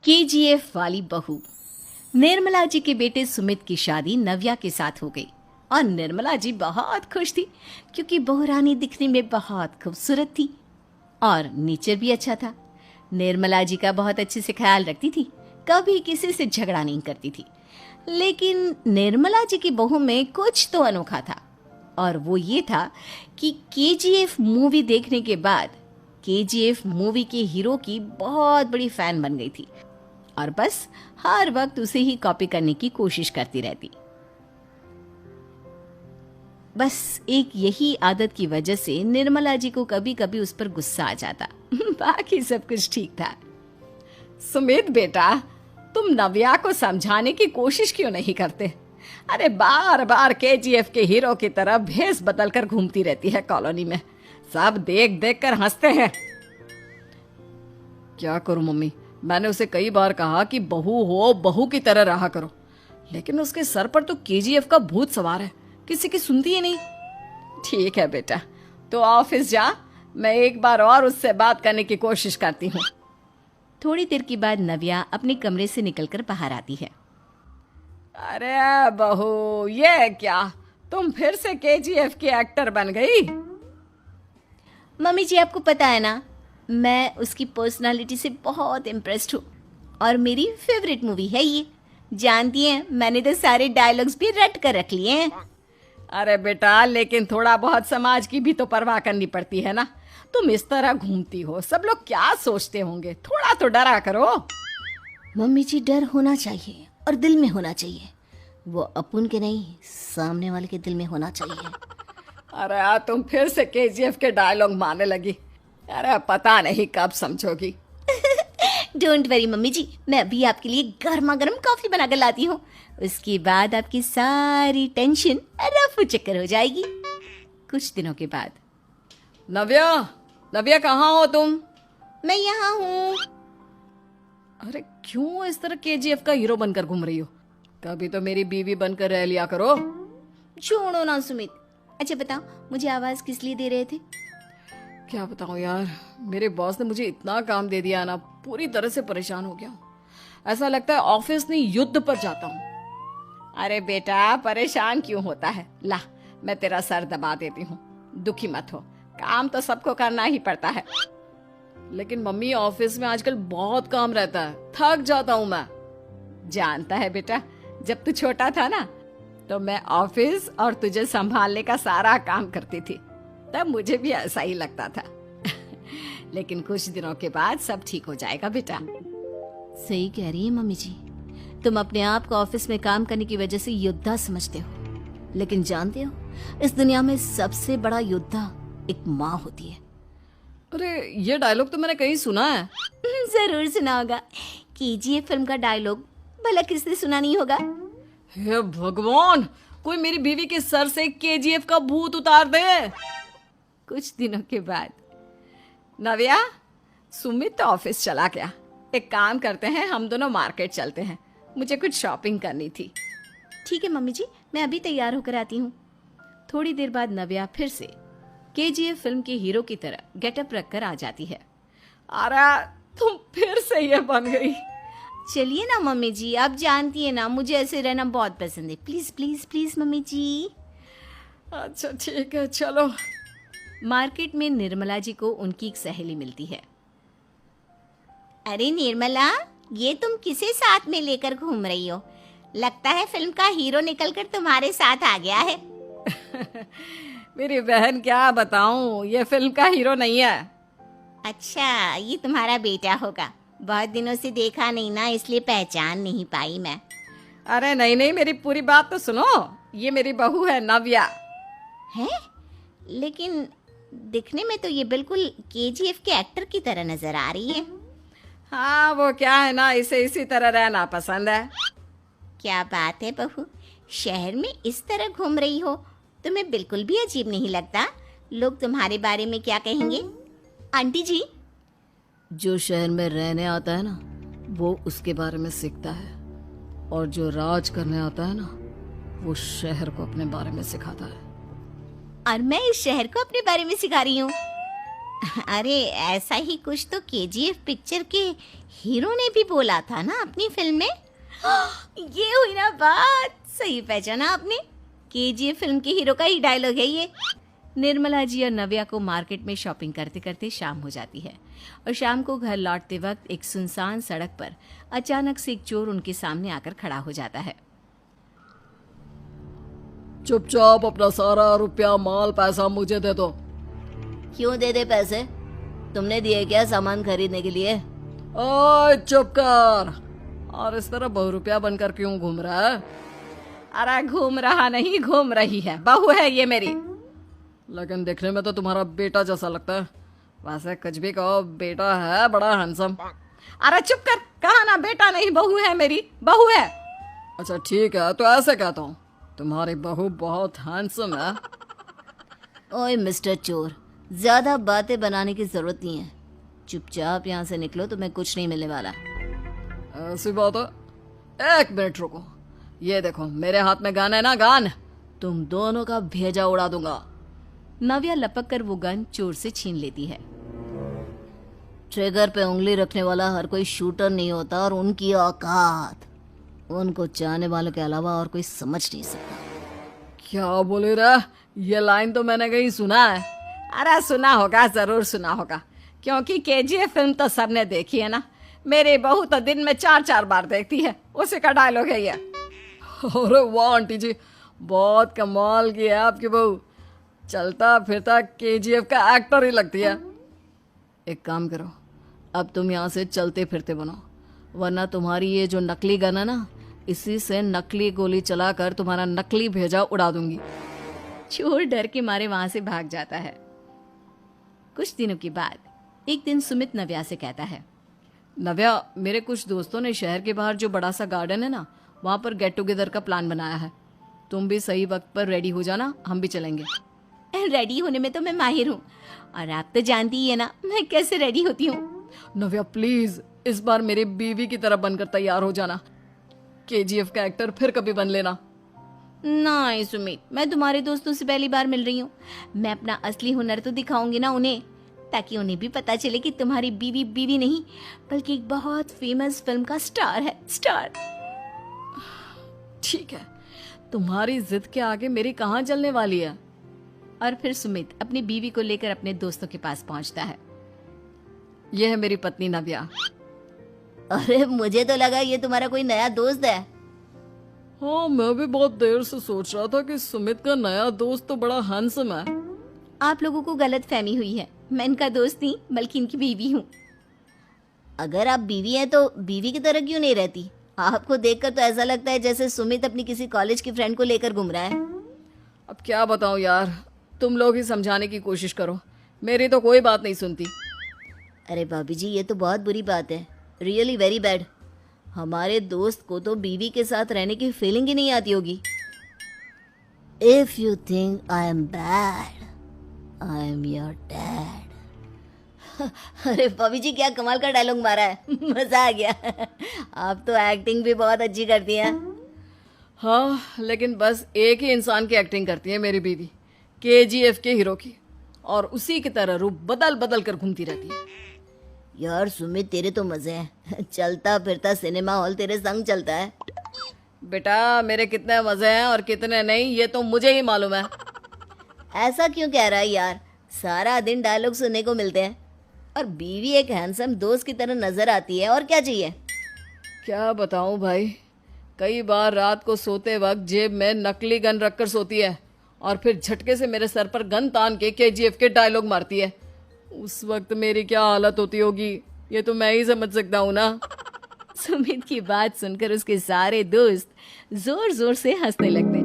KGF वाली बहू। निर्मला जी के बेटे सुमित की शादी नव्या के साथ हो गई और निर्मला जी बहुत खुश थी क्योंकि बहू रानी दिखने में बहुत खूबसूरत थी और नेचर भी अच्छा था। निर्मला जी का बहुत अच्छे से ख्याल रखती थी, कभी किसी से झगड़ा नहीं करती थी। लेकिन निर्मला जी की बहू में कुछ तो अनोखा था और वो ये था कि केजीएफ मूवी देखने के बाद केजीएफ मूवी के हीरो की बहुत बड़ी फैन बन गई थी और बस हर वक्त उसे ही कॉपी करने की कोशिश करती रहती। बस एक यही आदत की वजह से निर्मला जी को कभी कभी उस पर गुस्सा आ जाता। बाकी सब कुछ ठीक था। सुमित बेटा, तुम नव्या को समझाने की कोशिश क्यों नहीं करते? अरे बार बार केजीएफ के हीरो की तरह भेस बदल कर घूमती रहती है कॉलोनी में। सब देख देख कर हंसते हैं। क्या करूं मम्मी, मैंने उसे कई बार कहा कि बहू हो, बहू की तरह रहा करो, लेकिन उसके सर पर तो केजीएफ का भूत सवार है, किसी की सुनती ही नहीं। ठीक है बेटा, तो ऑफिस जा, मैं एक बार और उससे बात करने की कोशिश करती हूँ। थोड़ी देर के बाद नव्या अपने कमरे से निकलकर बाहर आती है। अरे बहू, ये क्या, तुम फिर से केजीएफ की एक्टर बन गई? मम्मी जी, आपको पता है ना, मैं उसकी पर्सनालिटी से बहुत इम्प्रेस्ड हूँ और मेरी फेवरेट मूवी है ये। जानती हैं, मैंने तो सारे डायलॉग्स भी रट कर रख लिए हैं। अरे बेटा, लेकिन थोड़ा बहुत समाज की भी तो परवाह करनी पड़ती है ना। तुम इस तरह घूमती हो, सब लोग क्या सोचते होंगे, थोड़ा तो डरा करो। मम्मी जी, डर होना चाहिए और दिल में होना चाहिए। वो अपुन के नहीं, सामने वाले के दिल में होना चाहिए। अरे तुम फिर से केजीएफ के डायलॉग मारने लगी। अरे पता नहीं कब समझोगी। डोंट वरी मम्मी जी, मैं अभी आपके लिए गर्मा गर्म कॉफी बना कर लाती हूँ। उसके बाद आपकी सारी टेंशन रफू चक्कर हो जाएगी। कुछ दिनों के बाद। नव्या, नव्या कहाँ हो तुम? मैं यहाँ हूँ। अरे क्यों इस तरह केजीएफ का हीरो बनकर घूम रही हो? कभी तो मेरी बीवी बनकर रह लिया करो। छोड़ो ना सुमित। अच्छा बताओ, मुझे आवाज किस लिए दे रहे थे? क्या बताऊं यार, मेरे बॉस ने मुझे इतना काम दे दिया ना, पूरी तरह से परेशान हो गया हूँ। ऐसा लगता है ऑफिस नहीं, युद्ध पर जाता हूँ। अरे बेटा, परेशान क्यों होता है? ला, मैं तेरा सर दबा देती हूँ, दुखी मत हो। काम तो सबको करना ही पड़ता है। लेकिन मम्मी, ऑफिस में आजकल बहुत काम रहता है, थक जाता हूँ मैं। जानता है बेटा, जब तू छोटा था ना, तो मैं ऑफिस और तुझे संभालने का सारा काम करती थी, तब मुझे भी ऐसा ही लगता था। लेकिन कुछ दिनों के बाद सब ठीक हो जाएगा बेटा। सही कह रही है मम्मी जी, तुम अपने आप को ऑफिस में काम करने की वजह से योद्धा समझते हो, लेकिन जानते हो, इस दुनिया में सबसे बड़ा योद्धा एक माँ होती है। अरे ये डायलॉग तो मैंने कहीं सुना है। जरूर सुना होगा। केजीएफ फिल्म का डायलॉग भला किसने सुना नहीं होगा? हे भगवान, कोई मेरी बीवी के सर से केजीएफ का भूत उतार दे। कुछ दिनों के बाद। नव्या, सुमित तो ऑफिस चला गया। एक काम करते हैं, हम दोनों मार्केट चलते हैं, मुझे कुछ शॉपिंग करनी थी। ठीक है मम्मी जी, मैं अभी तैयार होकर आती हूँ। थोड़ी देर बाद नव्या फिर से केजीएफ फिल्म के हीरो की तरह गेटअप रखकर आ जाती है। अरे तुम फिर से ये बन गई। चलिए ना मम्मी जी, आप जानती है ना, मुझे ऐसे रहना बहुत पसंद है। प्लीज प्लीज प्लीज मम्मी जी। अच्छा ठीक है, चलो। मार्केट में निर्मला जी को उनकी एक सहेली मिलती है। अरे निर्मला, ये तुम किसे साथ में लेकर घूम रही हो? लगता है फिल्म का हीरो निकलकर तुम्हारे साथ आ गया है। मेरी बहन, क्या बताऊं, ये फिल्म का हीरो नहीं है। अच्छा, ये तुम्हारा बेटा होगा। बहुत दिनों से देखा नहीं ना, इसलिए पहचान नहीं पाई मैं। अरे नहीं नहीं, मेरी पूरी बात तो सुनो। ये मेरी बहू है नव्या। है? लेकिन दिखने में तो ये बिल्कुल केजीएफ के एक्टर की तरह नजर आ रही है। हाँ, वो क्या है ना, इसे इसी तरह रहना पसंद है। क्या बात है बहू, शहर में इस तरह घूम रही हो, तुम्हें बिल्कुल भी अजीब नहीं लगता? लोग तुम्हारे बारे में क्या कहेंगे? आंटी जी, जो शहर में रहने आता है ना, वो उसके बारे में सीखता है, और जो राज करने आता है ना, वो शहर को अपने बारे में सिखाता है। और मैं इस शहर को अपने बारे में सिखा रही हूँ। अरे ऐसा ही कुछ तो केजीएफ पिक्चर के हीरो ने भी बोला था ना अपनी फिल्म में। ये हुई ना बात, सही पहचाना आपने। केजीएफ फिल्म के हीरो का ही डायलॉग है ये। निर्मला जी और नव्या को मार्केट में शॉपिंग करते करते शाम हो जाती है और शाम को घर लौटते वक्त एक सुनसान सड़क पर अचानक से एक चोर उनके सामने आकर खड़ा हो जाता है। चुपचाप अपना सारा रुपया माल पैसा मुझे दे दो। क्यों दे दे पैसे? तुमने दिए क्या सामान खरीदने के लिए? ओए चुप कर। और इस तरह बहुरुपया बनकर क्यों घूम रहा है? अरे घूम रहा नहीं, घूम रही है, बहू है ये मेरी। लेकिन देखने में तो तुम्हारा बेटा जैसा लगता है। वैसे कुछ भी कहो, बेटा है बड़ा हैंडसम। अरे चुप कर, कहा ना बेटा नहीं बहू है मेरी, बहू है। अच्छा ठीक है, तो ऐसे कहता हूँ, तुम्हारी बहू बहुत हैंडसम है। ओए मिस्टर चोर, ज्यादा बातें बनाने की जरूरत नहीं है। चुपचाप यहाँ से निकलो, तुम्हें कुछ नहीं मिलने वाला। ऐसी बात है। एक मिनट रुको, ये देखो मेरे हाथ में गन है ना, गन। तुम दोनों का भेजा उड़ा दूंगा। नव्या लपक कर वो गन चोर से छीन लेती है। ट्रिगर पे उंगली रखने वाला हर कोई शूटर नहीं होता, और उनकी औकात उनको चाहने वालों के अलावा और कोई समझ नहीं सकता। क्या बोले रे? ये लाइन तो मैंने कहीं सुना है। अरे सुना होगा, जरूर सुना होगा, क्योंकि केजीएफ फिल्म तो सबने देखी है ना। मेरी बहू तो दिन में 4-4 बार देखती है, उसी का डायलॉग है ये। अरे वाह आंटी जी, बहुत कमाल की है आपकी बहू। चलता फिरता केजीएफ का एक्टर ही लगती है। एक काम करो, अब तुम यहाँ से चलते फिरते बनो, वरना तुम्हारी ये जो नकली गन है ना, इसी से नकली गोली चलाकर तुम्हारा नकली भेजा उड़ा दूंगी। चोर डर के मारे वहां से भाग जाता है। कुछ दिनों के बाद एक दिन सुमित नव्या से कहता है, नव्या, मेरे कुछ दोस्तों ने शहर के बाहर जो बड़ा सा गार्डन है ना, वहाँ पर गेट टुगेदर का प्लान बनाया है। तुम भी सही वक्त पर रेडी हो जाना, हम भी चलेंगे। रेडी होने में तो मैं माहिर हूँ, और आप तो जानती ही है ना मैं कैसे रेडी होती हूँ। नव्या प्लीज, इस बार मेरी बीवी की तरह बनकर तैयार हो जाना। केजीएफ का एक्टर फिर कभी बन लेना। नहीं सुमित, मैं तुम्हारे दोस्तों से पहली बार मिल रही हूँ। मैं अपना असली हुनर तो दिखाऊंगी ना उन्हें, ताकि उन्हें भी पता चले कि तुम्हारी बीवी बीवी नहीं, बल्कि एक बहुत फेमस फिल्म का स्टार है, स्टार। ठीक है, तुम्हारी जिद के आगे मेरी कहाँ चलने वाली है। और फिर सुमित अपनी बीवी को लेकर अपने दोस्तों के पास पहुंचता है। यह है मेरी पत्नी नव्या। अरे मुझे तो लगा ये तुम्हारा कोई नया दोस्त है। हाँ, मैं भी बहुत देर से सोच रहा था कि सुमित का नया दोस्त तो बड़ा हैंडसम है। आप लोगों को गलत फहमी हुई है, मैं इनका दोस्त नहीं बल्कि इनकी बीवी हूँ। अगर आप बीवी हैं तो बीवी की तरह क्यों नहीं रहती? आपको देखकर तो ऐसा लगता है जैसे सुमित अपनी किसी कॉलेज की फ्रेंड को लेकर घूम रहा है। अब क्या बताऊं यार, तुम लोग ही समझाने की कोशिश करो, मेरी तो कोई बात नहीं सुनती। अरे भाभी जी, ये तो बहुत बुरी बात है, रियली वेरी बैड। हमारे दोस्त को तो बीवी के साथ रहने की फीलिंग ही नहीं आती होगी। If you think I am bad, I am your dad. अरे भाभी जी, क्या कमाल का डायलॉग मारा है, मजा आ गया। आप तो एक्टिंग भी बहुत अच्छी करती हैं। हाँ, लेकिन बस एक ही इंसान की एक्टिंग करती है मेरी बीवी, केजीएफ के हीरो की, और उसी की तरह रूप बदल बदल कर घूमती रहती है। यार सुमित, तेरे तो मजे हैं, चलता फिरता सिनेमा हॉल तेरे संग चलता है। बेटा, मेरे कितने मजे हैं और कितने नहीं ये तो मुझे ही मालूम है। ऐसा क्यों कह रहा है यार, सारा दिन डायलॉग सुनने को मिलते हैं, और बीवी एक हैंडसम दोस्त की तरह नजर आती है, और क्या चाहिए। क्या बताऊं भाई, कई बार रात को सोते वक्त जेब में नकली गन रखकर सोती है, और फिर झटके से मेरे सर पर गन तान के केजीएफ के डायलॉग मारती है। उस वक्त मेरी क्या हालत होती होगी, ये तो मैं ही समझ सकता हूँ ना। सुमित की बात सुनकर उसके सारे दोस्त जोर जोर से हंसने लगते।